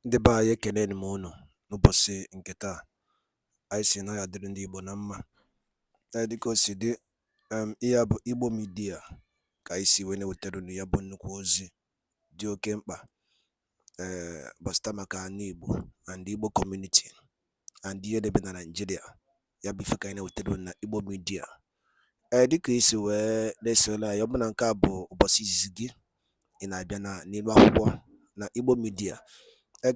Ndị be anyị ekeneni m unu n'ụbọchị nke taa. Anyị sị na ya dịrị ndị Igbo na mma. Dịka o si dị, ihe a bụ Igbo Media ka anyị si wee na-ewetara unu ya bụ nnukwu ozi dị oke mkpa gbasịta maka ana Igbo and Igbo community and ihe debe na Nigeria. Ya bụ ife ka anyị na-ewetara unu na Igbo Media. Dịka isi wee na-esole anyị, ọ bụ na nke a bụ ụbọchị izizi gị ị na-abịa n'ilu akwụkwọ na Igbo Media,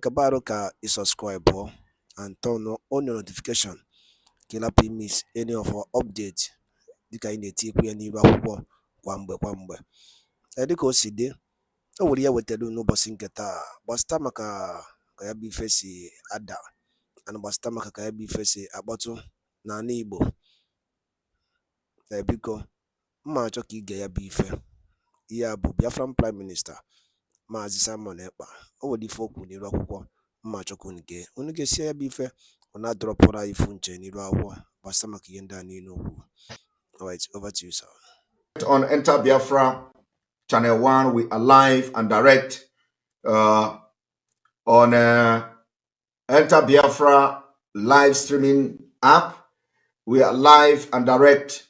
kabaru ka subscribe and turn on your notification ka ị lapụ miss any of our update dịka anyị na-etikwu ya n'ilu akwụkwọ kwa mgbe. Dịka o si dị, o nwere ya wetara n'ụbọchị nke taa gbasịta maka ka ya bụ ife si ada and gbasịta maka ka ya bụ ife si akpọtụ n'ala Igbo. Biko mma achọ ka ige ya bụ ife. Ihe a bụ Biafran Prime Minister MAZI EKPA. O nwere ife okwu n'ilu akwụkwọ mma achọ ka unu ga-esi ya bụ ife ọ na-adọrọpụrụ anyị ifu nche n'ilu akwụkwọ gbasịta maka ihe ndị a niile okwu. Alright, over to you, sir. On Enter Biafra Channel 1, we are live and direct on Enter Biafra live streaming app. We are live and direct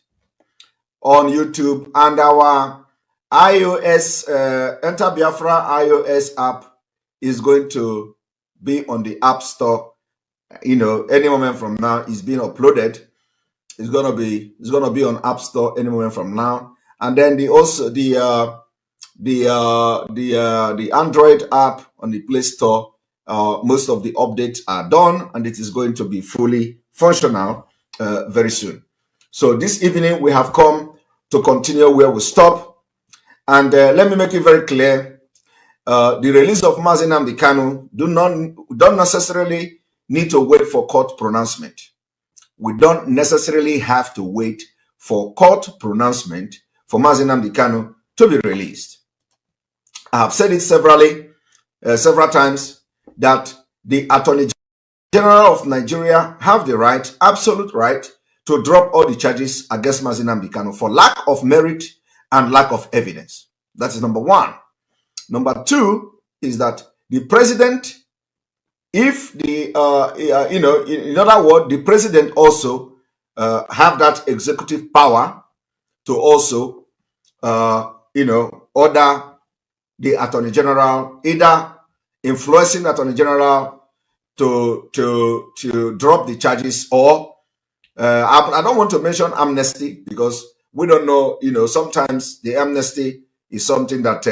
on YouTube, and our iOS Enter Biafra iOS app is going to be on the App Store. Any moment from now, it's being uploaded. It's gonna be on App Store any moment from now. And then the Android app on the Play Store. Most of the updates are done, and it is going to be fully functional very soon. So this evening we have come to continue where we stop, and let me make it very clear: the release of MAZI Nnamdi Kanu don't necessarily need to wait for court pronouncement. We don't necessarily have to wait for court pronouncement for MAZI Nnamdi Kanu to be released. I have said it several times that the Attorney General of Nigeria have the right, absolute right, to drop all the charges against MAZI Nnamdi Kanu for lack of merit and lack of evidence. That is number one. Number two is that the president, if the in other words, the president also have that executive power to also order the Attorney General, either influencing the Attorney General to drop the charges, or I don't want to mention amnesty because we don't know. Sometimes the amnesty is something that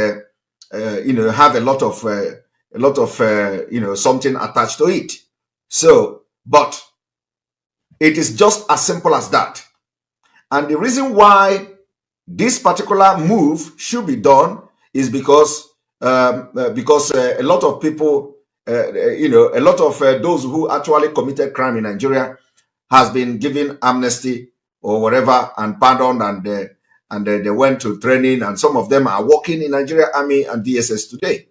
have a lot of something attached to it. So, but it is just as simple as that. And the reason why this particular move should be done is because a lot of people, a lot of those who actually committed crime in Nigeria has been given amnesty or whatever and pardoned, and they went to training, and some of them are working in Nigeria Army and DSS today.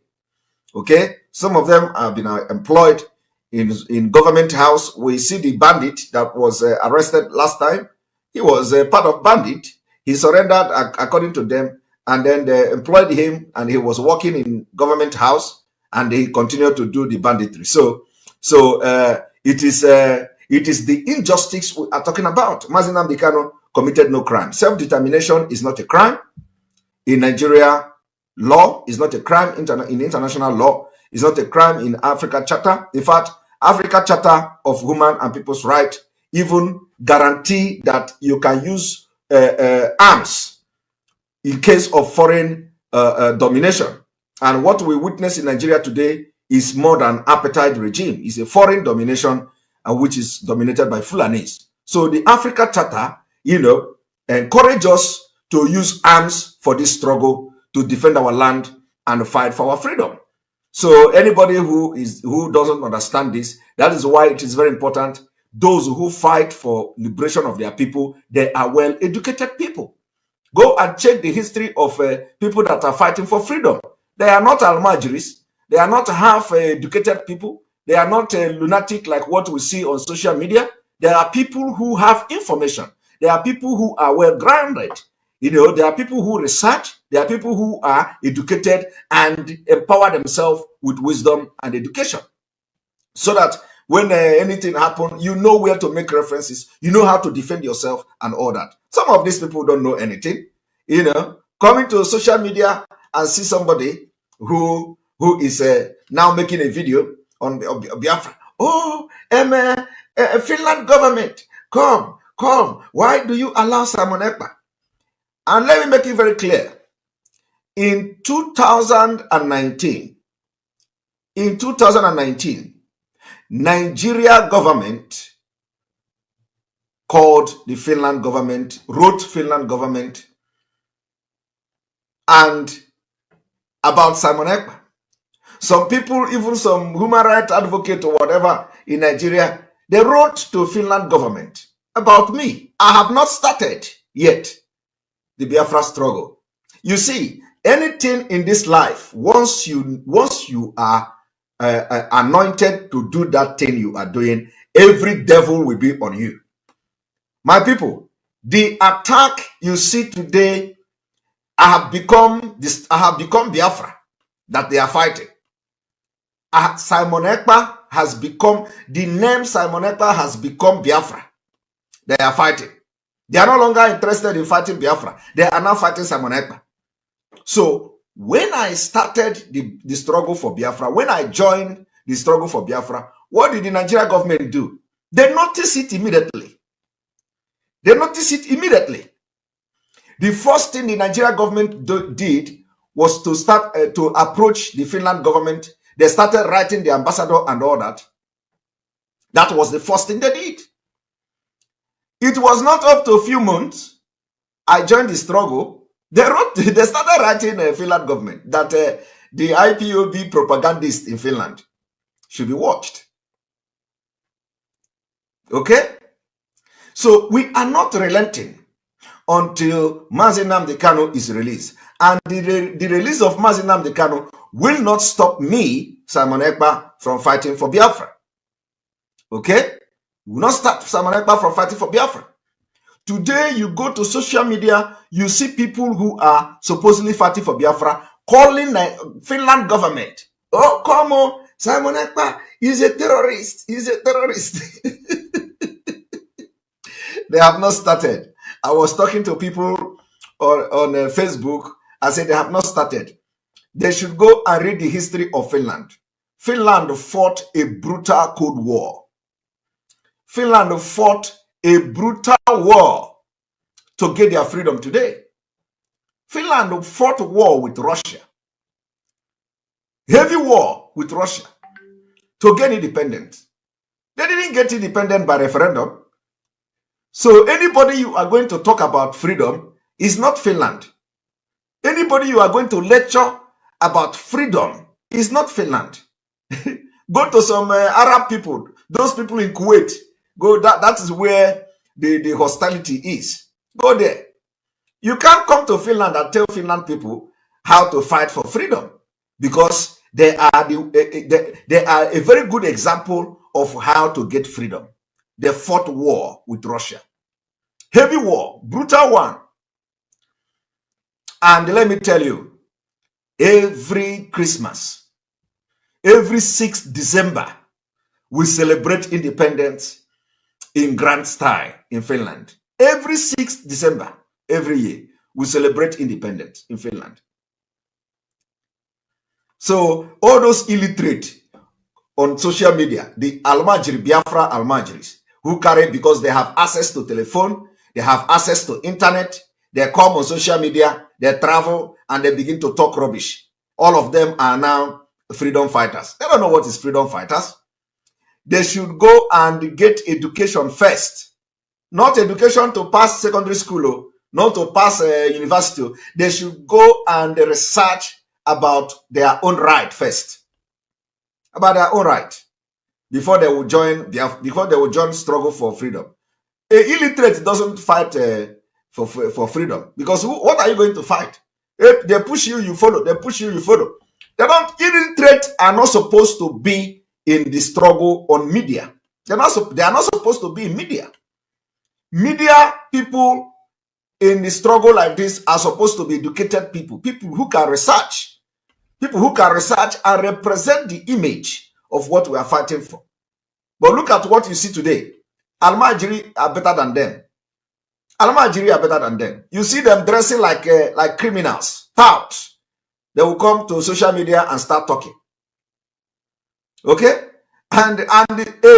Okay, some of them have been employed in government house. We see the bandit that was arrested last time. He was part of bandit. He surrendered according to them, and then they employed him, and he was working in government house, and he continued to do the banditry. So it is the injustice we are talking about. MAZI Nnamdi Kanu committed no crime. Self-determination is not a crime in Nigeria. Law is not a crime in international law. It's not a crime in Africa Charter. In fact, Africa Charter of Human and People's Rights even guarantee that you can use arms in case of foreign domination. And what we witness in Nigeria today is more than apartheid regime. It's a foreign domination, which is dominated by Fulanis. So the Africa Charter, encourage us to use arms for this struggle to defend our land and fight for our freedom. So anybody who doesn't understand this, that is why it is very important. Those who fight for liberation of their people, they are well-educated people. Go and check the history of people that are fighting for freedom. They are not almajiris. They are not half-educated people. They are not lunatic like what we see on social media. They are people who have information. They are people who are well-grounded. There are people who research. There are people who are educated and empower themselves with wisdom and education. so that when anything happens, you know where to make references, you know how to defend yourself and all that. Some of these people don't know anything, coming to social media and see somebody who is now making a video on Biafra. Oh, Finland government, come. Why do you allow Simon Ekpa? And let me make it very clear. In 2019, Nigeria government called the Finland government, wrote Finland government, and about Simon Ekpa. Some people, even some human rights advocate or whatever in Nigeria, they wrote to Finland government about me. I have not started yet the Biafra struggle. You see, anything in this life, once you are anointed to do that thing you are doing, every devil will be on you. My people, the attack you see today, I have become Biafra that they are fighting. Simon Ekpa has become, the name Simon Ekpa has become Biafra. They are fighting. They are no longer interested in fighting Biafra. They are now fighting Simon Ekpa. So when I started the struggle for Biafra, when I joined the struggle for Biafra, what did the Nigeria government do? They noticed it immediately. The first thing the Nigeria government did was to start to approach the Finland government. They started writing the ambassador and all that. That was the first thing they did. It was not up to a few months. I joined the struggle. They started writing a Finland government that the IPOB propagandist in Finland should be watched. Okay? So we are not relenting until MAZI Nnamdi Kanu is released. And the release of MAZI Nnamdi Kanu will not stop me, Simon Ekpa, from fighting for Biafra. Okay? Will not stop Simon Ekpa from fighting for Biafra. Today, you go to social media, you see people who are supposedly fighting for Biafra calling the Finland government. Oh, come on, Simon Ekpa is a terrorist. He's a terrorist. They have not started. I was talking to people on Facebook. I said they have not started. They should go and read the history of Finland. Finland fought a brutal Cold War. Finland fought a brutal war to get their freedom today. Finland fought war with Russia. Heavy war with Russia to get independence. They didn't get independent by referendum. So anybody you are going to talk about freedom is not Finland. Anybody you are going to lecture about freedom is not Finland. Go to some Arab people, those people in Kuwait. Go, that is where the hostility is. Go there. You can't come to Finland and tell Finland people how to fight for freedom, because they are a very good example of how to get freedom. They fought war with Russia. Heavy war, brutal one. And let me tell you, every Christmas, every 6th December, we celebrate independence in grand style in Finland. Every 6th December, every year, we celebrate independence in Finland. So all those illiterate on social media, the Almajiri, Biafra Almajiris, who carry, because they have access to telephone, they have access to internet, they come on social media, they travel, and they begin to talk rubbish. All of them are now freedom fighters. They don't know what is freedom fighters. They should go and get education first. Not education to pass secondary school, not to pass university. They should go and research about their own right first. About their own right. Before they will join struggle for freedom. A illiterate doesn't fight for freedom. Because what are you going to fight? If they push you, you follow. They push you, you follow. Illiterate are not supposed to be in the struggle on media. They are not supposed to be in media. Media people in the struggle like this are supposed to be educated people who can research. People who can research and represent the image of what we are fighting for. But look at what you see today. Almajiri are better than them. Almajiri are better than them. You see them dressing like criminals, touts. They will come to social media and start talking. Okay? And a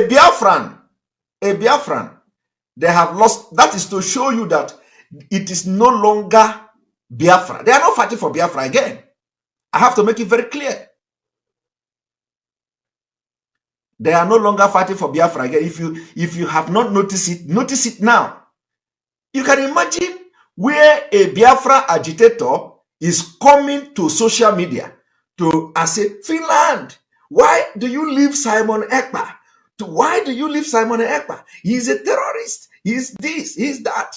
Biafran, they have lost. That is to show you that it is no longer Biafra. They are not fighting for Biafra again. I have to make it very clear. They are no longer fighting for Biafra again. If you have not noticed it, notice it now. You can imagine where a Biafra agitator is coming to social media to say, Finland, why do you leave Simon Ekpa? Why do you leave Simon Ekpa? He's a terrorist. He's this, he's that.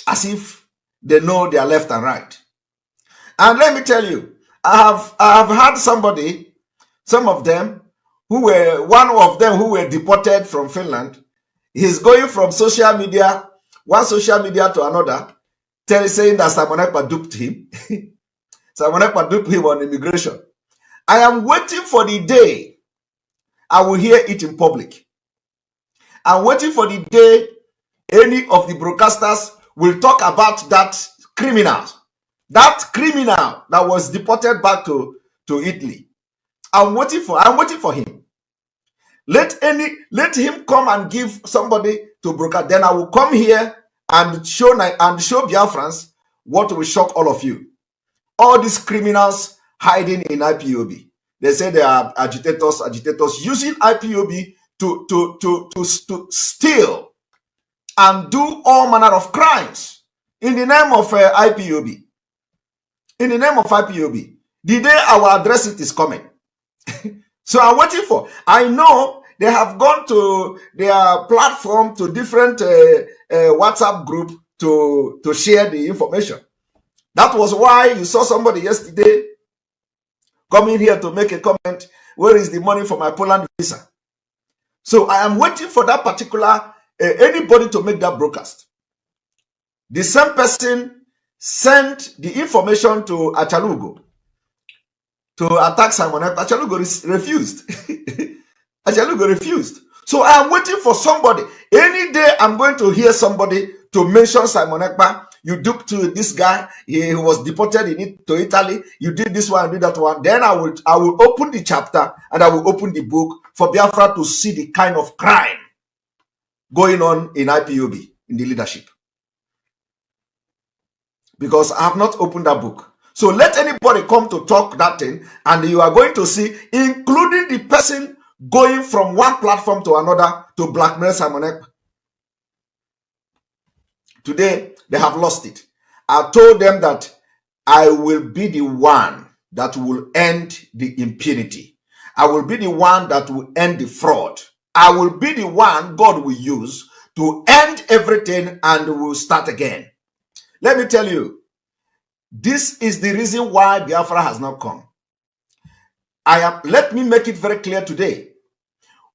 As if they know their left and right. And let me tell you, I have had somebody, some of them, one of them who were deported from Finland. He's going from social media, one social media to another, saying that Simon Ekpa duped him. Simon Ekpa duped him on immigration. I am waiting for the day I will hear it in public. I'm waiting for the day any of the broadcasters will talk about that criminal that was deported back to Italy. I'm waiting for him. Let him come and give somebody to broadcast. Then I will come here and show Biafrans what will shock all of you. All these criminals hiding in IPOB. They say they are agitators using IPOB to steal and do all manner of crimes in the name of IPOB. In the name of IPOB. The day our address it is coming. So I'm waiting for. I know they have gone to their platform, to different WhatsApp group to share the information. That was why you saw somebody yesterday coming here to make a comment. Where is the money for my Poland visa? So I am waiting for that particular anybody to make that broadcast. The same person sent the information to Achalugo to attack Simon Ekpa. Achalugo refused. Achalugo refused. So I am waiting for somebody. Any day I'm going to hear somebody to mention Simon Ekpa. You duped to this guy. He was deported to Italy. You did this one, did that one. Then I will open the chapter and I will open the book for Biafra to see the kind of crime going on in IPOB, in the leadership. Because I have not opened that book. So let anybody come to talk that thing, and you are going to see, including the person going from one platform to another to blackmail Simon Ekpa. Today, they have lost it. I told them that I will be the one that will end the impunity. I will be the one that will end the fraud. I will be the one God will use to end everything and will start again. Let me tell you, this is the reason why Biafra has not come. Let me make it very clear today.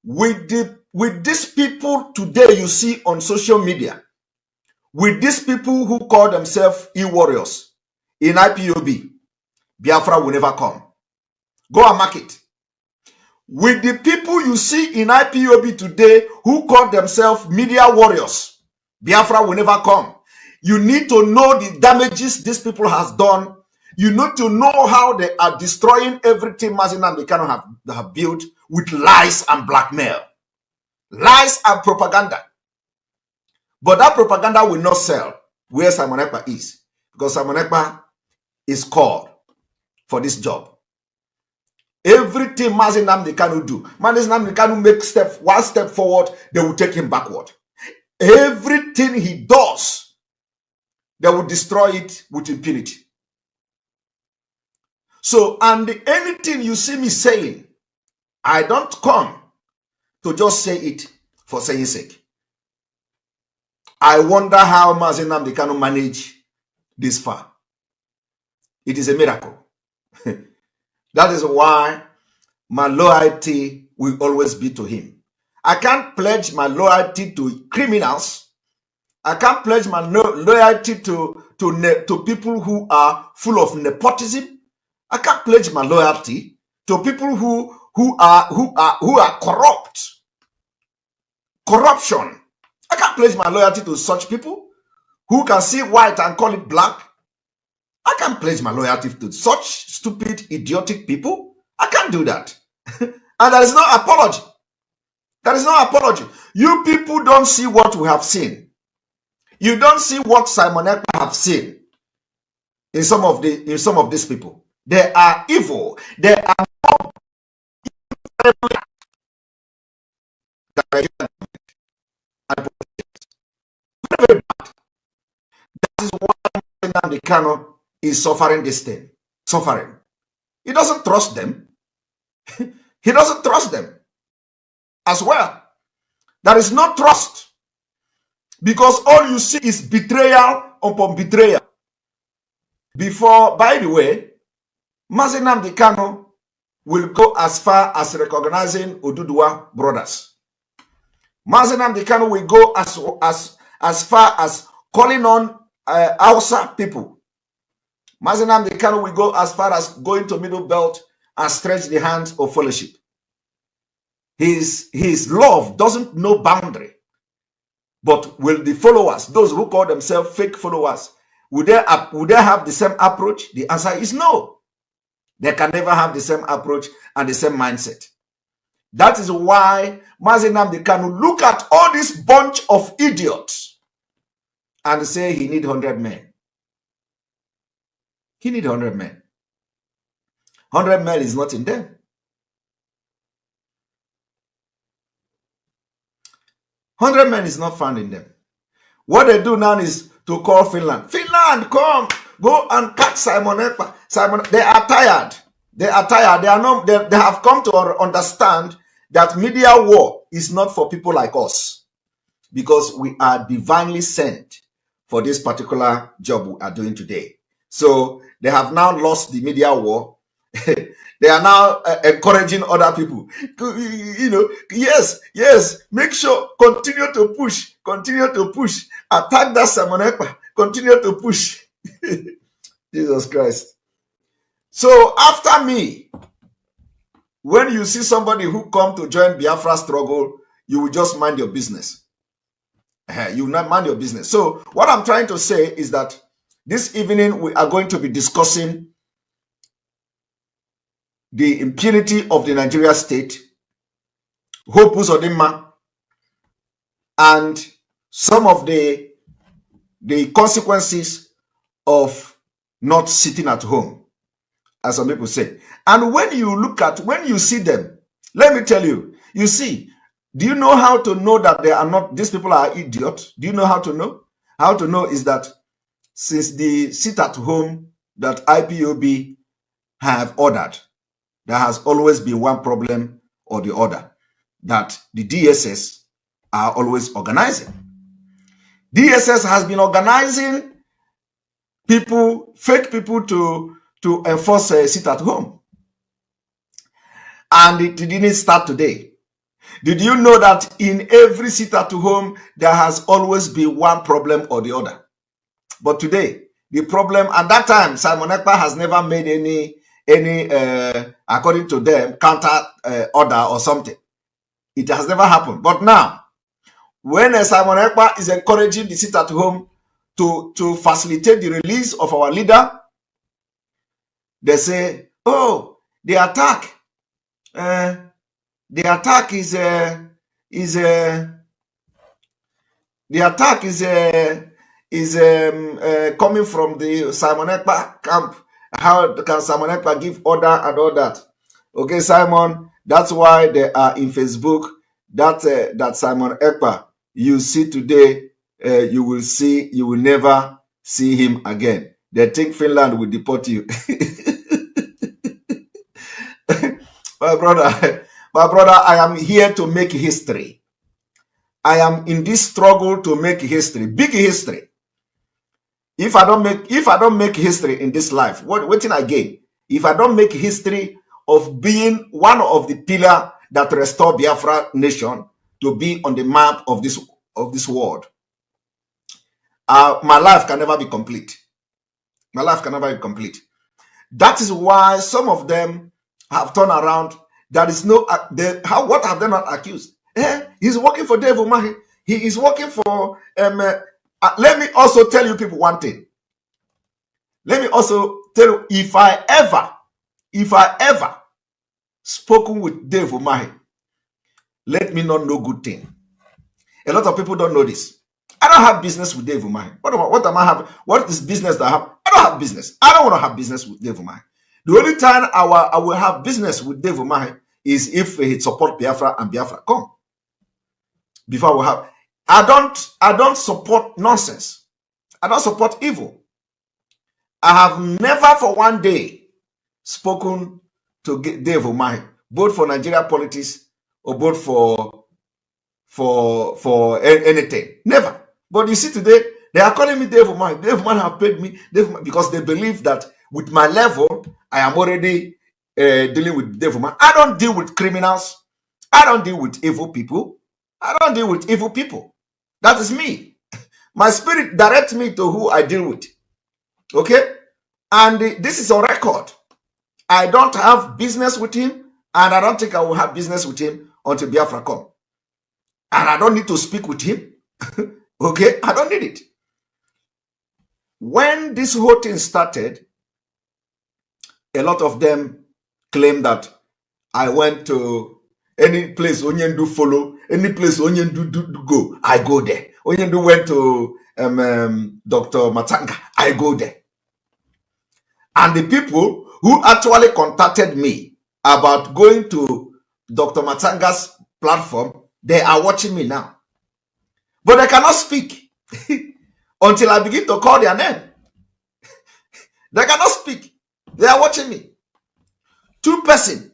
With these people today you see on social media, with these people who call themselves e-warriors in IPOB, Biafra will never come. Go and mark it. With the people you see in IPOB today who call themselves media warriors, Biafra will never come. You need to know the damages these people has done. You need to know how they are destroying everything MAZI and they have built with lies and blackmail. Lies and propaganda. But that propaganda will not sell where Simon Ekpa is. Because Simon Ekpa is called for this job. Everything MAZI Nnamdi Kanu do, MAZI Nnamdi Kanu make one step forward, they will take him backward. Everything he does, they will destroy it with impunity. So, and anything you see me saying, I don't come to just say it for saying sake. I wonder how MAZI Nnamdi Kanu manage this far. It is a miracle. That is why my loyalty will always be to him. I can't pledge my loyalty to criminals. I can't pledge my loyalty to people who are full of nepotism. I can't pledge my loyalty to people who are corrupt. Corruption. I can't pledge my loyalty to such people who can see white and call it black. I can't pledge my loyalty to such stupid, idiotic people. I can't do that. And there is no apology. There is no apology. You people don't see what we have seen. You don't see what Simon Ekpa have seen in some of these people. They are evil. They are not very bad. That is why Nnamdi Kanu is suffering this thing. Suffering. He doesn't trust them. He doesn't trust them as well. There is no trust. Because all you see is betrayal upon betrayal. Before, by the way, MAZI Nnamdi Kanu will go as far as recognizing Oduduwa brothers. MAZI Nnamdi Kanu will go as far as calling on Hausa people. MAZI Nnamdi Kanu will go as far as going to Middle Belt and stretch the hands of fellowship. His love doesn't know boundary. But will the followers, those who call themselves fake followers, would they have the same approach? The answer is no. They can never have the same approach and the same mindset. That is why MAZI Nnamdi Kanu look at all this bunch of idiots and say he need 100 men. He need 100 men. 100 men is not in them. 100 men is not found in them. What they do now is to call Finland. Finland, come, go and catch Simon Ekpa. Simon, they are tired. They are tired. They have come to understand that media war is not for people like us, because we are divinely sent for this particular job we are doing today. So they have now lost the media war. They are now encouraging other people. Yes, make sure, continue to push, attack that Simon Ekpa, continue to push. Jesus Christ. So after me, when you see somebody who come to join Biafra struggle, you will just mind your business. You will not mind your business. So what I'm trying to say is that this evening we are going to be discussing the impunity of the Nigeria state, Hope Uzodinma, and some of the consequences of not sitting at home, as some people say. And when you see them, let me tell you, you see, do you know how to know that they are not, these people are idiots? Do you know how to know? How to know is that since the sit at home that IPOB have ordered, there has always been one problem or the other that the DSS are always organizing. DSS has been organizing people, fake people to enforce a sit at home. And it didn't start today. Did you know that in every sit at home, there has always been one problem or the other? But today, the problem, at that time, Simon Ekpa has never made any according to them, counter order or something. It has never happened. But now, when Simon Ekpa is encouraging the sit at home to facilitate the release of our leader, they say, oh, the attack is coming from the Simon Ekpa camp. How can Simon Ekpa give order and all that? Okay, Simon, that's why they are in Facebook. That Simon Ekpa you see today, you will never see him again. They think Finland will deport you. My brother, I am here to make history. I am in this struggle to make history, big history. If I don't make history in this life, what can I gain? If I don't make history of being one of the pillars that restore Biafra nation to be on the map of this world, my life can never be complete. My life can never be complete. That is why some of them have turned around. There is no, what have they not accused? He's working for Dave Umahi. He is working for, let me also tell you people one thing. Let me also tell you, if I ever spoken with Dave Umahi, let me not know good thing. A lot of people don't know this. I don't have business with Dave Umahi. What am I having? What is business that I have? I don't have business. I don't want to have business with Dave Umahi. The only time I will have business with Dave Umahi is if he support Biafra and Biafra come. Before we have, I don't support nonsense. I don't support evil. I have never for one day spoken to Dave Umahi, both for Nigeria politics or both for anything. Never. But you see today, they are calling me Dave Umahi. Dave Umahi have paid me because they believe that with my level, I am already dealing with Dave Umahi. I don't deal with criminals. I don't deal with evil people. I don't deal with evil people. That is me. My spirit directs me to who I deal with. Okay? And this is on record. I don't have business with him, and I don't think I will have business with him until Biafra come. And I don't need to speak with him. Okay? I don't need it. When this whole thing started, a lot of them claim that I went to any place Onyendu follow, any place Onyendu do go, I go there. Onyendu went to Dr. Matanga, I go there. And the people who actually contacted me about going to Dr. Matanga's platform, they are watching me now. But they cannot speak until I begin to call their name. They cannot speak. They are watching me. 2 persons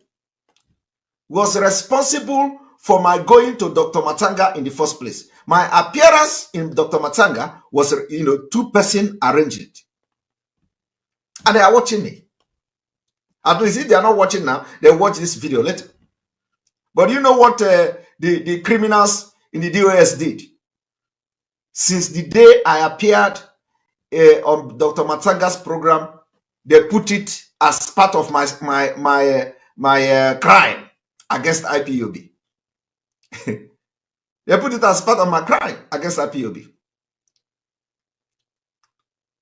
was responsible for my going to Dr. Matanga in the first place. My appearance in Dr. Matanga was, 2 persons arranged it. And they are watching me. At least if they are not watching now, they watch this video later. But you know what the criminals in the DOS did? Since the day I appeared on Dr. Matanga's program, they put it as part of my crime against IPOB. They put it as part of my crime against IPOB.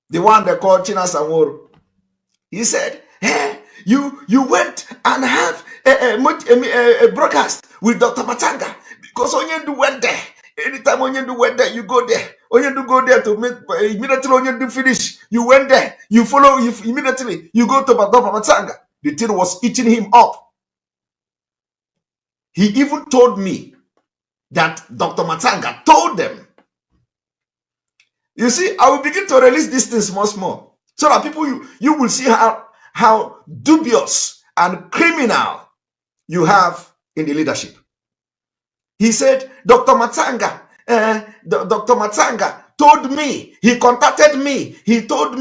The one they called China Samoro. He said, hey, you went and have a broadcast with Dr. Matanga because Onyendu went there. Anytime Onyendu went there, you go there. Onyendu go there to make immediately Onyendu finish. You went there, you follow immediately, you go to Dr. Matanga. The thing was eating him up. He even told me that Dr. Matanga told them. You see, I will begin to release these things more so that people you will see how dubious and criminal you have in the leadership. He said, Dr. Matanga told me, he contacted me, he told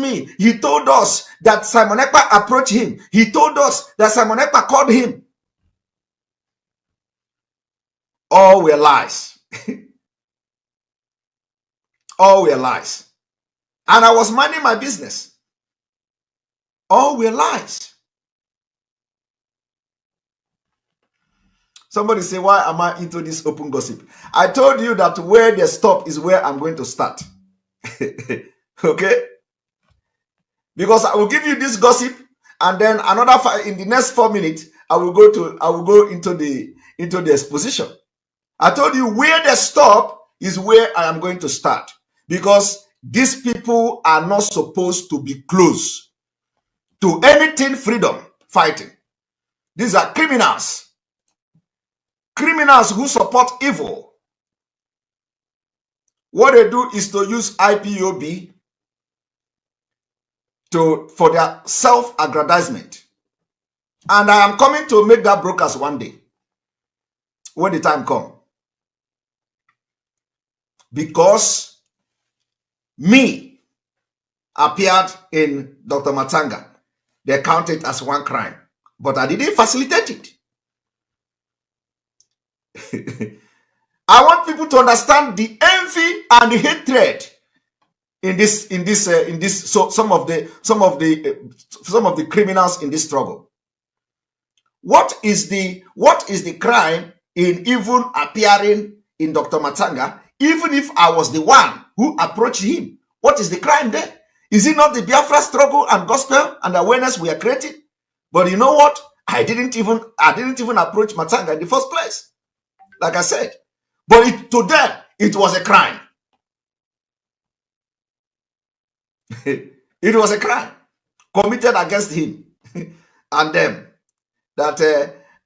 us that Simon Ekpa approached him. He told us that Simon Ekpa called him. All were lies. All were lies. And I was minding my business. All were lies. Somebody say, why am I into this open gossip? I told you that where they stop is where I'm going to start. Okay? Because I will give you this gossip, and then in the next 4 minutes, I will go into the exposition. I told you where they stop is where I am going to start. Because these people are not supposed to be close to anything freedom fighting. These are criminals. Criminals who support evil. What they do is to use IPOB for their self-aggrandizement. And I am coming to make that broadcast one day when the time comes. Because me appeared in Dr. Matanga. They count it as one crime. But I didn't facilitate it. I want people to understand the envy and the hatred So some of the criminals in this struggle. What is the crime in even appearing in Dr. Matanga, even if I was the one who approached him? What is the crime there? Is it not the Biafra struggle and gospel and awareness we are creating? But you know what? I didn't even approach Matanga in the first place, like I said. But to them, it was a crime. It was a crime committed against him and them. That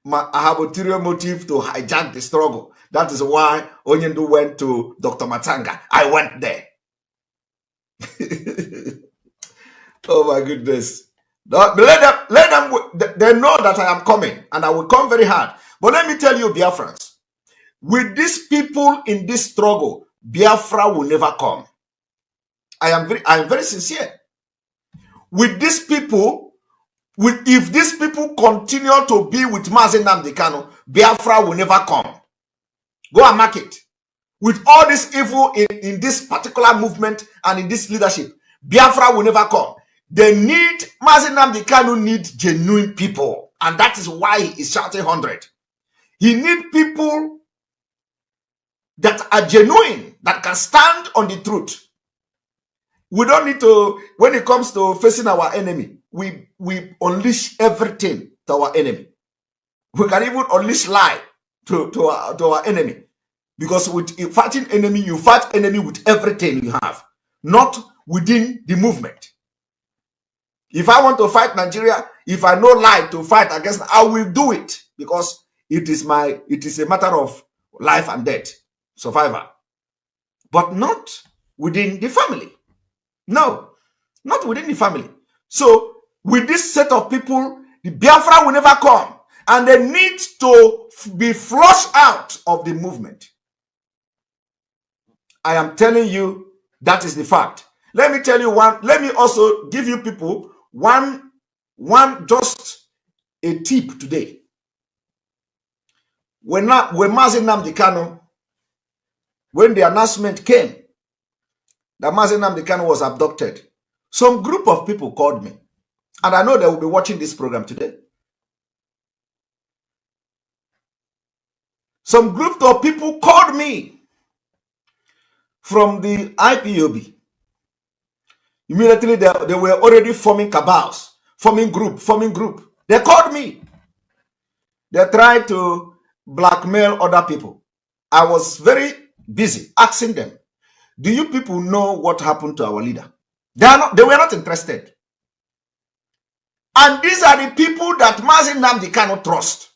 I have ulterior motive to hijack the struggle. That is why Onyendu went to Dr. Matanga. I went there. Oh my goodness. Let them, they know that I am coming and I will come very hard. But let me tell you, Biafrans, with these people in this struggle, Biafra will never come. I am very sincere. With these people, if these people continue to be with MAZI Nnamdi Kanu, Biafra will never come. Go and mark it. With all this evil in this particular movement and in this leadership, Biafra will never come. They need, MAZI Nnamdi Kanu need genuine people. And that is why he is shouting 100. He needs people that are genuine, that can stand on the truth. We don't need to, when it comes to facing our enemy, we unleash everything to our enemy. We can even unleash lie to our enemy. Because with fighting enemy, you fight enemy with everything you have, not within the movement. If I want to fight Nigeria, if I know lie to fight against, I will do it because it is a matter of life and death, survivor. But not within the family. No, not within the family. So with this set of people, the Biafra will never come, and they need to be flushed out of the movement. I am telling you, that is the fact. Let me tell you one. Let me also give you people one just a tip today. When MAZI Nnamdi Kanu, when the announcement came that MAZI Nnamdi Kanu was abducted, some group of people called me, and I know they will be watching this program today. Some group of people called me from the IPOB. Immediately they were already forming cabals, forming group. They called me. They tried to blackmail other people. I was very busy asking them, do you people know what happened to our leader? They were not interested. And these are the people that MAZI Nnamdi Kanu trust.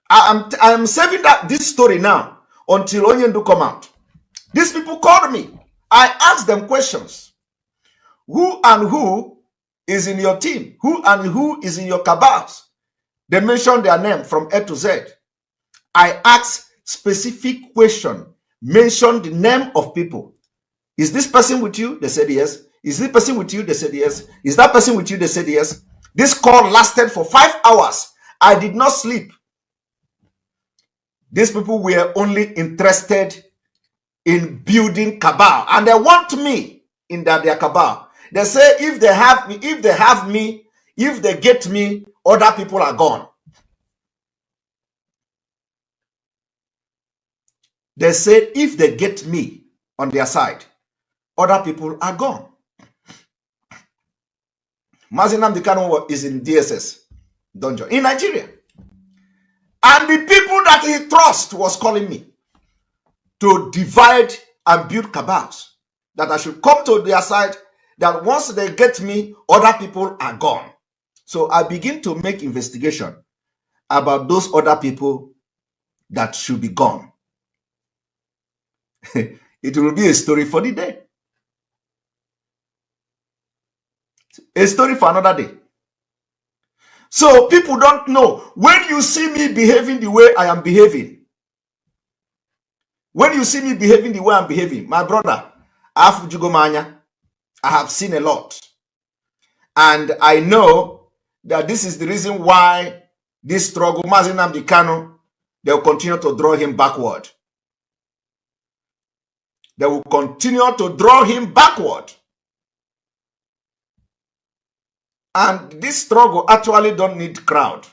I am saving this story now until Onyendu come out. These people called me. I asked them questions. Who and who is in your team? Who and who is in your cabals? They mentioned their name from A to Z. I asked specific question, mentioned the name of people. Is this person with you? They said yes. Is this person with you? They said yes. Is that person with you? They said yes. This call lasted for 5 hours. I did not sleep. These people were only interested in building cabal, and they want me in their cabal. They say if they have me, if they get me, other people are gone. They say if they get me on their side, other people are gone. MAZI Nnamdi Kanu is in DSS dungeon in Nigeria. And the people that he trusts was calling me to divide and build cabals, that I should come to their side, that once they get me, other people are gone. So I begin to make investigation about those other people that should be gone. It will be a story for the day. A story for another day. So people don't know. When you see me behaving the way I am behaving, when you see me behaving the way I'm behaving, my brother, I have seen a lot. And I know that this is the reason why this struggle, MAZI Nnamdi Kanu, they'll continue to draw him backward. they will continue to draw him backward. And this struggle actually don't need crowd.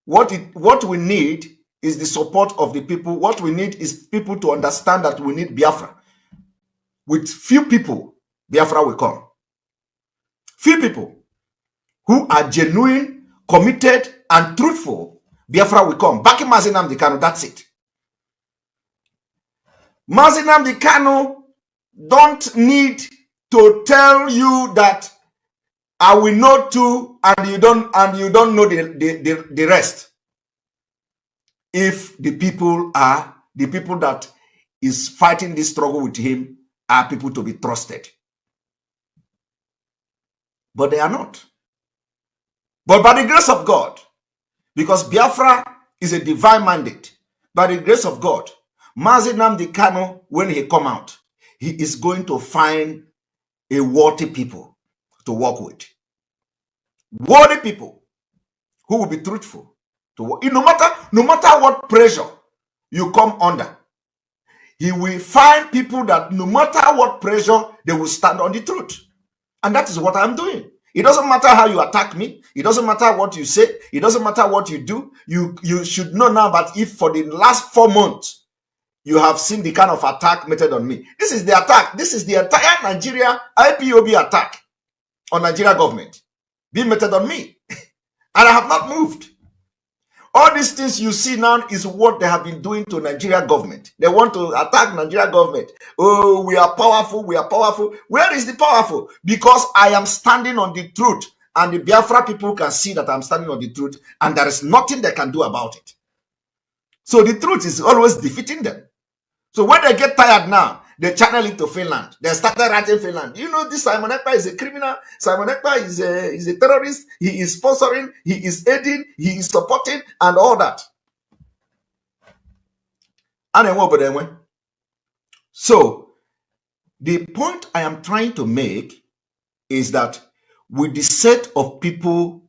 What we need is the support of the people. What we need is people to understand that we need Biafra. With few people, Biafra will come. Few people who are genuine, committed, and truthful, Biafra will come. Back in MAZI Nnamdi Kanu, that's it. MAZI Nnamdi Kanu don't need to tell you that I will know too, and you don't know the rest. If the people that is fighting this struggle with him are people to be trusted. But they are not. But by the grace of God, because Biafra is a divine mandate, by the grace of God, MAZI Nnamdi Kanu, when he come out, he is going to find a worthy people to work with. Worthy people who will be truthful to work. No matter what pressure you come under, he will find people that no matter what pressure, they will stand on the truth. And that is what I'm doing. It doesn't matter how you attack me. It doesn't matter what you say. It doesn't matter what you do. You should know now that if for the last 4 months, you have seen the kind of attack meted on me. This is the attack. This is the entire Nigeria IPOB attack on Nigeria government being meted on me. And I have not moved. All these things you see now is what they have been doing to Nigeria government. They want to attack Nigeria government. Oh, we are powerful. We are powerful. Where is the powerful? Because I am standing on the truth. And the Biafra people can see that I'm standing on the truth. And there is nothing they can do about it. So the truth is always defeating them. So when they get tired now, they channel it to Finland. They started writing Finland. You know, this Simon Ekpa is a criminal. Simon Ekpa is a terrorist. He is sponsoring. He is aiding. He is supporting and all that. So the point I am trying to make is that with the set of people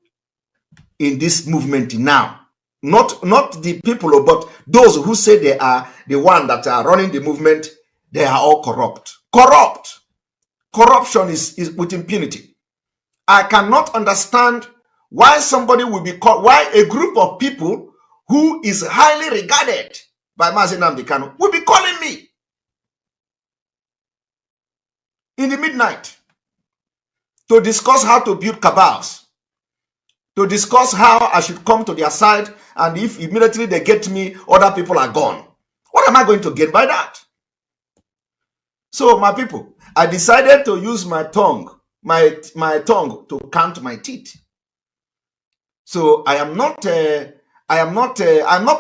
in this movement now, not the people, but those who say they are the one that are running the movement, they are all corrupt. Corruption is with impunity. I cannot understand why somebody will be called, why a group of people who is highly regarded by MAZI Nnamdi Kanu will be calling me in the midnight to discuss how to build cabals, to discuss how I should come to their side, and if immediately they get me, other people are gone. What am I going to gain by that? So, my people, I decided to use my tongue, my tongue to count my teeth. So I'm not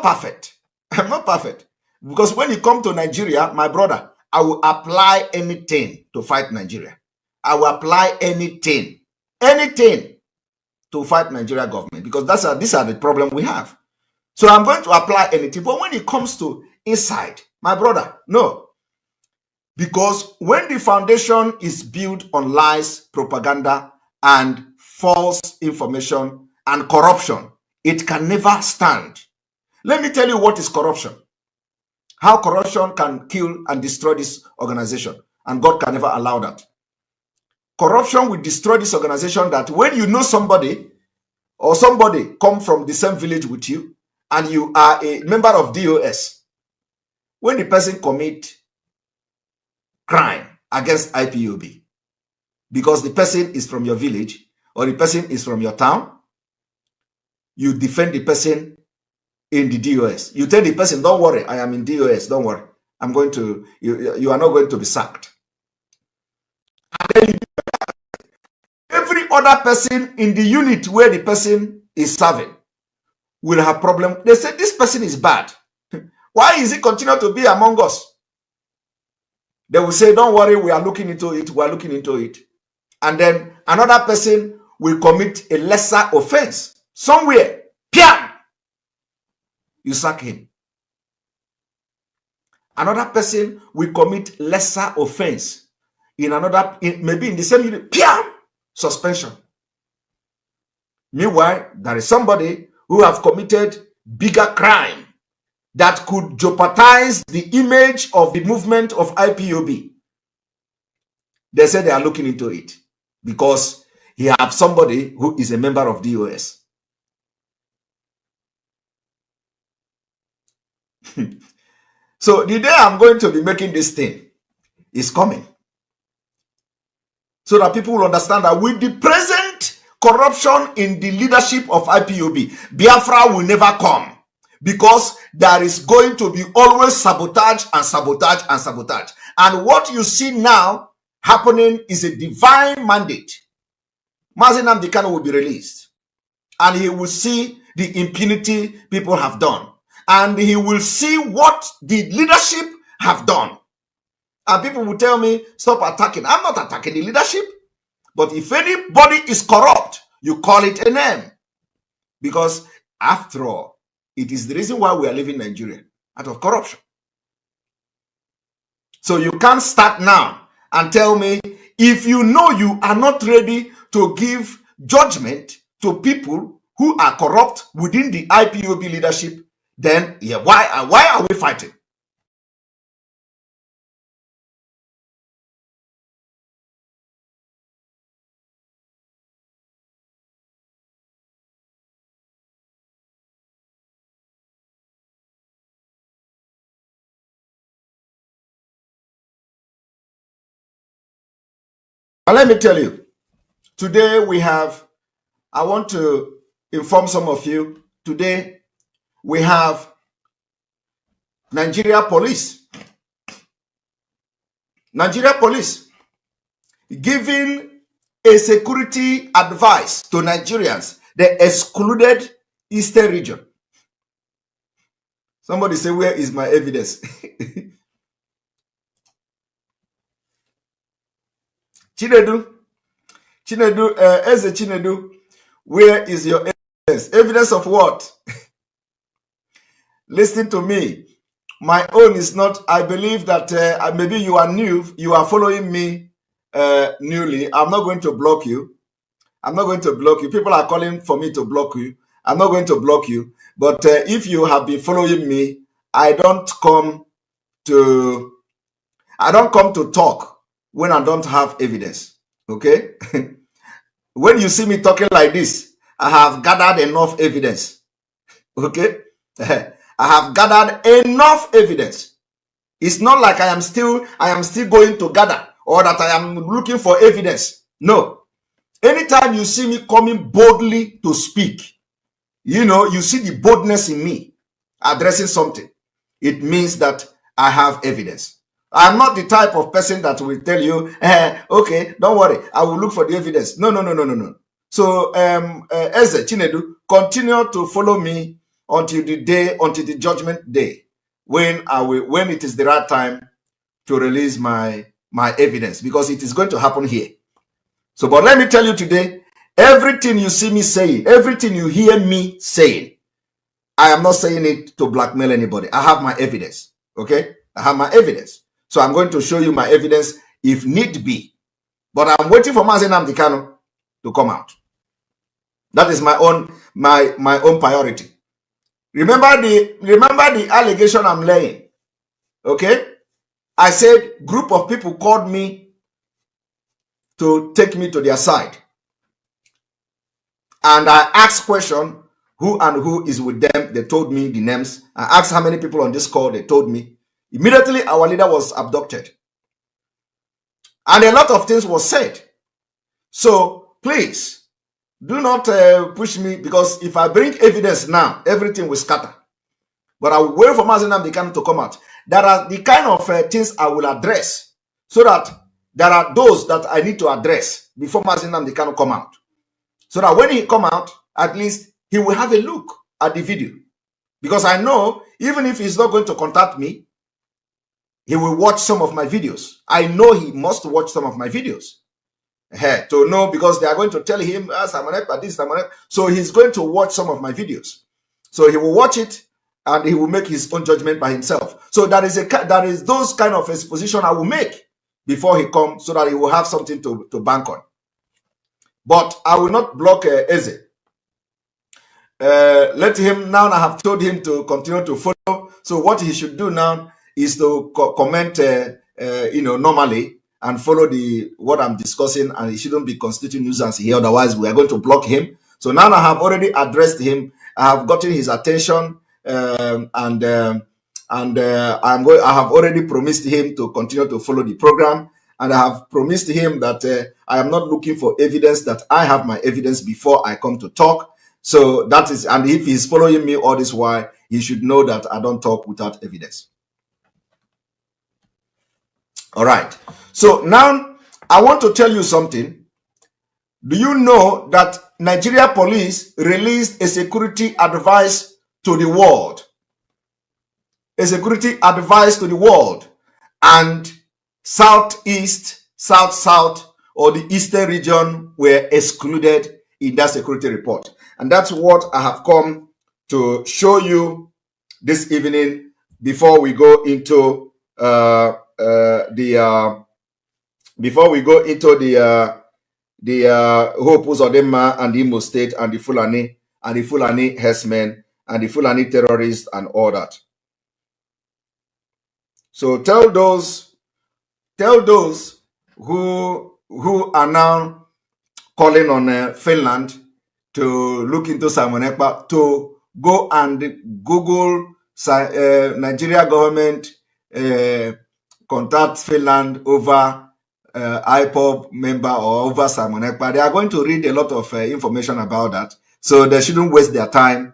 perfect. I'm not perfect. Because when you come to Nigeria, my brother, I will apply anything to fight Nigeria. I will apply anything to fight Nigeria government, because these are the problem we have. So I'm going to apply anything. But when it comes to inside, my brother, no. Because when the foundation is built on lies, propaganda, and false information and corruption, it can never stand. Let me tell you what is corruption. How corruption can kill and destroy this organization. And God can never allow that. Corruption will destroy this organization, that when you know somebody or somebody come from the same village with you and you are a member of DOS, when the person commit crime against IPOB, because the person is from your village or the person is from your town, you defend the person in the DOS. You tell the person, don't worry, I am in DOS, don't worry. I'm going to, you are not going to be sacked. And then every other person in the unit where the person is serving will have problem. They say, this person is bad. Why is he continue to be among us? They will say, don't worry, we are looking into it. We are looking into it. And then another person will commit a lesser offense somewhere. Piam! You sack him. Another person will commit lesser offense in another, maybe in the same unit. Piam! Suspension. Meanwhile, there is somebody who have committed bigger crime that could jeopardize the image of the movement of IPOB. They said they are looking into it because he have somebody who is a member of DOS. So the day I'm going to be making this thing is coming, so that people will understand that with the present corruption in the leadership of IPOB, Biafra will never come, because there is going to be always sabotage and sabotage and sabotage. And what you see now happening is a divine mandate. MAZI Nnamdi Kanu will be released, and he will see the impunity people have done, and he will see what the leadership have done. And people will tell me, stop attacking. I'm not attacking the leadership. But if anybody is corrupt, you call it a name. Because after all, it is the reason why we are living in Nigeria, out of corruption. So you can't start now and tell me, if you know you are not ready to give judgment to people who are corrupt within the IPOB leadership, then yeah, why are we fighting? And let me tell you, today I want to inform some of you, today we have Nigeria police giving a security advice to Nigerians. They excluded Eastern region. Somebody say, where is my evidence? Chinedu, Eze Chinedu, where is your evidence? Evidence of what? Listen to me. My own is not, I believe that maybe you are new, you are following me newly. I'm not going to block you. I'm not going to block you. People are calling for me to block you. I'm not going to block you. But if you have been following me, I don't come to talk when I don't have evidence. Okay? When you see me talking like this, I have gathered enough evidence. Okay? I have gathered enough evidence. It's not like I am still going to gather, or that I am looking for evidence. No. Anytime you see me coming boldly to speak, you see the boldness in me addressing something. It means that I have evidence. I'm not the type of person that will tell you, okay, don't worry, I will look for the evidence. No. So, Eze Chinedu, continue to follow me until the judgment day, when it is the right time to release my evidence, because it is going to happen here. So, but let me tell you today, everything you see me saying, everything you hear me saying, I am not saying it to blackmail anybody. I have my evidence. Okay? I have my evidence. So I'm going to show you my evidence if need be. But I'm waiting for MAZI Nnamdi Kanu to come out. That is my own priority. Remember the allegation I'm laying. Okay? I said group of people called me to take me to their side. And I asked question, who is with them. They told me the names. I asked how many people on this call. They told me. Immediately, our leader was abducted. And a lot of things was said. So, please, do not push me, because if I bring evidence now, everything will scatter. But I will wait for MAZI Nnamdi Kanu to come out. There are the kind of things I will address, so that there are those that I need to address before MAZI Nnamdi Kanu come out. So that when he come out, at least he will have a look at the video. Because I know, even if he's not going to contact me, he will watch some of my videos. I know he must watch some of my videos. To know, because they are going to tell him, so he's going to watch some of my videos. So he will watch it, and he will make his own judgment by himself. So that is those kind of exposition I will make before he comes, so that he will have something to bank on. But I will not block Eze. let him now. I have told him to continue to follow. So what he should do now is to comment, normally and follow what I'm discussing, and he shouldn't be constituting nuisance here. Otherwise, we are going to block him. So now I have already addressed him. I have gotten his attention, I have already promised him to continue to follow the program. And I have promised him that I am not looking for evidence, that I have my evidence before I come to talk. So that is, and if he's following me all this while, he should know that I don't talk without evidence. All right. So now I want to tell you something. Do you know that Nigeria police released a security advice to the world? A security advice to the world. And Southeast, South, or the Eastern region were excluded in that security report. And that's what I have come to show you this evening before we go into the Hope Uzodinma and the Imo State and the Fulani herdsmen and the Fulani terrorists and all that. So tell those who are now calling on Finland to look into Simon Ekpa to go and Google Nigeria government contact Finland over IPOB member or over Simon Ekpa. They are going to read a lot of information about that. So they shouldn't waste their time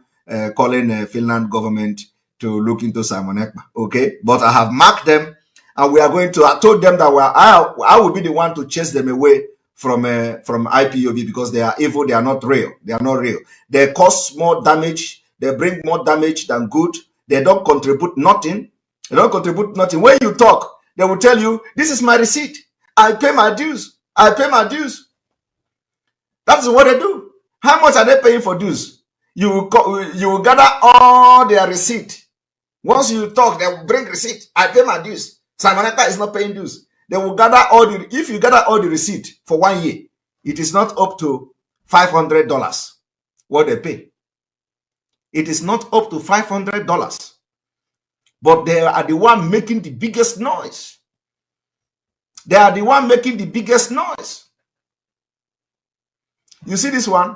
calling Finland government to look into Simon Ekpa. Okay, but I have marked them. And we are going to, I told them that I will be the one to chase them away from IPOB because they are evil, they are not real. They are not real. They cause more damage, they bring more damage than good. They don't contribute nothing. They don't contribute nothing. When you talk, they will tell you, this is my receipt. I pay my dues. I pay my dues. That's what they do. How much are they paying for dues? You will gather all their receipt. Once you talk, they will bring receipt. I pay my dues. Simon Ekpa is not paying dues. They will gather if you gather all the receipt for 1 year, it is not up to $500 what they pay. It is not up to $500. But they are the one making the biggest noise. They are the one making the biggest noise. You see this one?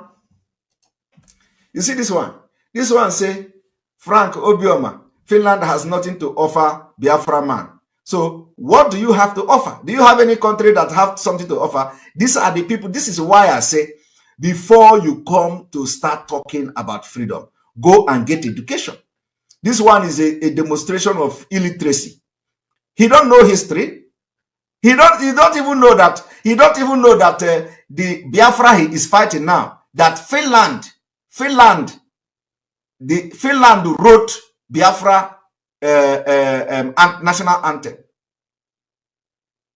You see this one? This one say, Frank Obioma, Finland has nothing to offer Biafra man. So what do you have to offer? Do you have any country that have something to offer? These are the people. This is why I say, before you come to start talking about freedom, go and get education. This one is a demonstration of illiteracy. He don't know history. He don't even know that. He don't even know that the Biafra he is fighting now. That Finland wrote Biafra national anthem.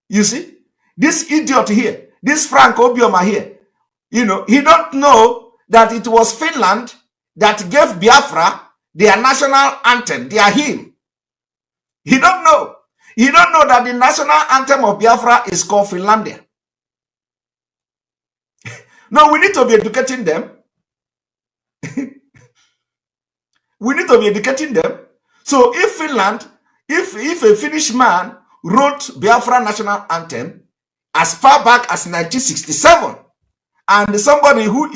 You see, this idiot here, this Frank Obioma here, he don't know that it was Finland that gave Biafra their national anthem, their hymn. He don't know. He don't know that the national anthem of Biafra is called Finlandia. No, we need to be educating them. We need to be educating them. So if Finland, if a Finnish man wrote Biafra national anthem as far back as 1967, and somebody who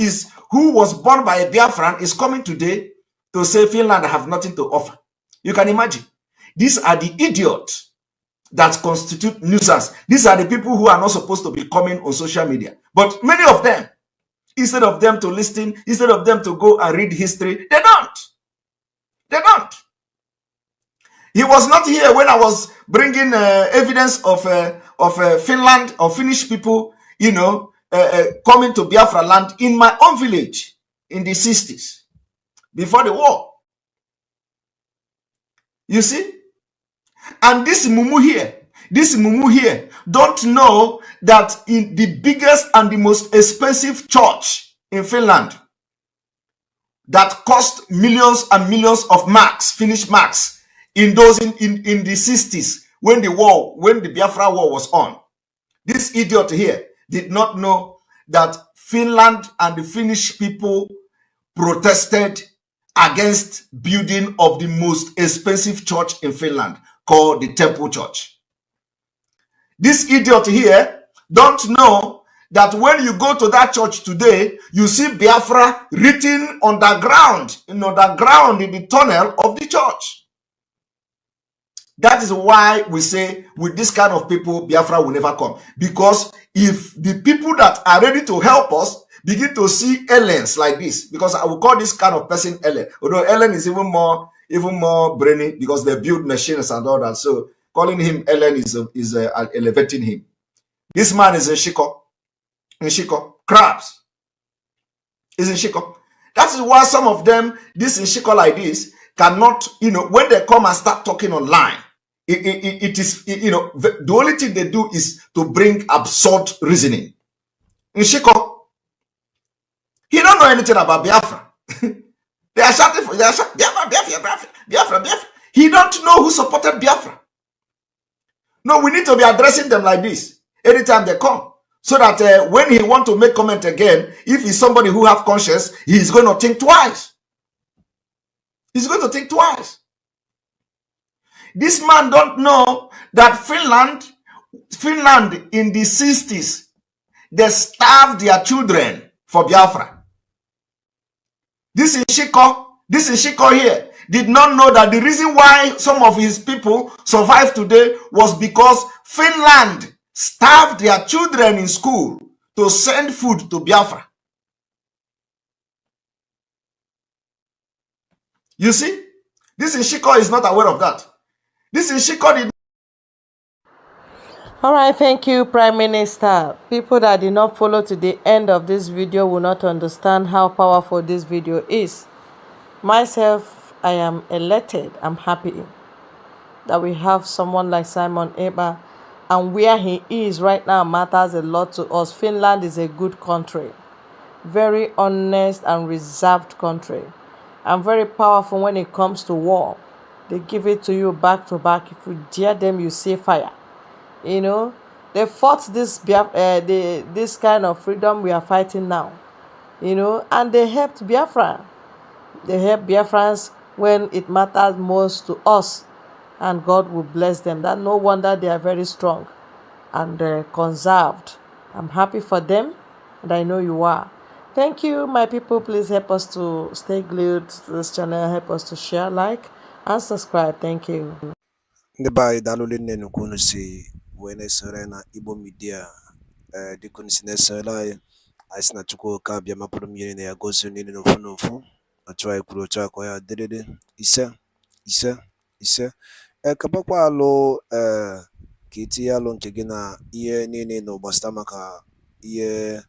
was born by a Biafran is coming today to say Finland have nothing to offer, you can imagine. These are the idiots that constitute nuisance. These are the people who are not supposed to be coming on social media. But many of them, instead of them to listen, instead of them to go and read history, they don't. They don't. He was not here when I was bringing evidence of Finland or Finnish people, coming to Biafra land in my own village in the 60s, before the war. You see? And this mumu here don't know that in the biggest and the most expensive church in Finland that cost millions and millions of marks, Finnish marks, in the 60s when the Biafra war was on. This idiot here did not know that Finland and the Finnish people protested against building of the most expensive church in Finland called the Temple Church. This idiot here don't know that when you go to that church today, you see Biafra written underground in the tunnel of the church. That is why we say with this kind of people, Biafra will never come. Because if the people that are ready to help us begin to see Ellens like this, because I will call this kind of person Ellen, although Ellen is even more brainy because they build machines and all that. So calling him Ellen is elevating him. This man is in Shiko, crabs. Is in Shiko. That is why some of them, this in Shiko like this, cannot, when they come and start talking online, it is, the only thing they do is to bring absurd reasoning. In Shiko, he don't know anything about Biafra. They are shouting for Biafra. He don't know who supported Biafra. No, we need to be addressing them like this anytime they come, so that when he want to make comment again, if he's somebody who have conscience, he's going to think twice. He's going to think twice. This man don't know that Finland in the 60s, they starved their children for Biafra. This in Shiko here did not know that the reason why some of his people survived today was because Finland starved their children in school to send food to Biafra. You see, this in Shiko is not aware of that. This in Shiko did. All right, thank you, Prime Minister. People that did not follow to the end of this video will not understand how powerful this video is. Myself, I am elated. I'm happy that we have someone like Simon Ekpa, and where he is right now matters a lot to us. Finland is a good country, very honest and reserved country, and very powerful when it comes to war. They give it to you back to back. If you dare them, you see fire. They fought this kind of freedom we are fighting now, and they helped Biafra. They help Biafrans when it matters most to us, and God will bless them. That no wonder they are very strong and conserved. I'm happy for them, and I know you are. Thank you, my people. Please help us to stay glued to this channel. Help us to share, like, and subscribe. Thank you. Ndị be anyị daalụ nne nnukwu unu si wee na-esore na Igbo Media dịka unu si na-esore anyị sị na Chukwu oke abịa mapụrụ mmiri na ya gozie niile n'ofu n'ofu otu anyị kwuru otu akọ ya dịrịrị ise ekebakwa alụ ka itinye alụ nke gị na ihe niile na gbasara maka ihe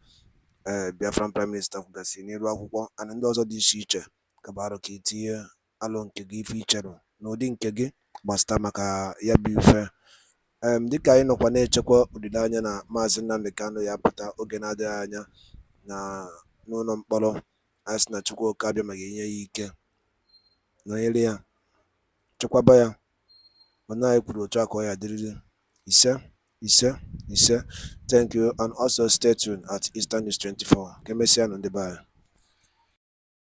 Biafran Prime Minister kwugasị n'elu akwụkwọ ana ndị ọzọ dị iche iche kabarụ ka itinye alụ nke gị ife icherụ n'ụdị nke gị gbasara maka ya bụ ife dịka anyị nọkwa na-echekwa olileanya na Maazị Nnamdi Kanu ya pụta oge na-adịghị anya na n'ụlọ mkpọrọ anyị sị na Chukwu oke abịa ma ga-enye ya ike nọnyere ya chekwaba ya mana anyị kwuru otu aka ọ ya dịrịrị ise. Thank you, and also stay tuned at Eastern News 24. Ka emesịa nụ ndị be anyị.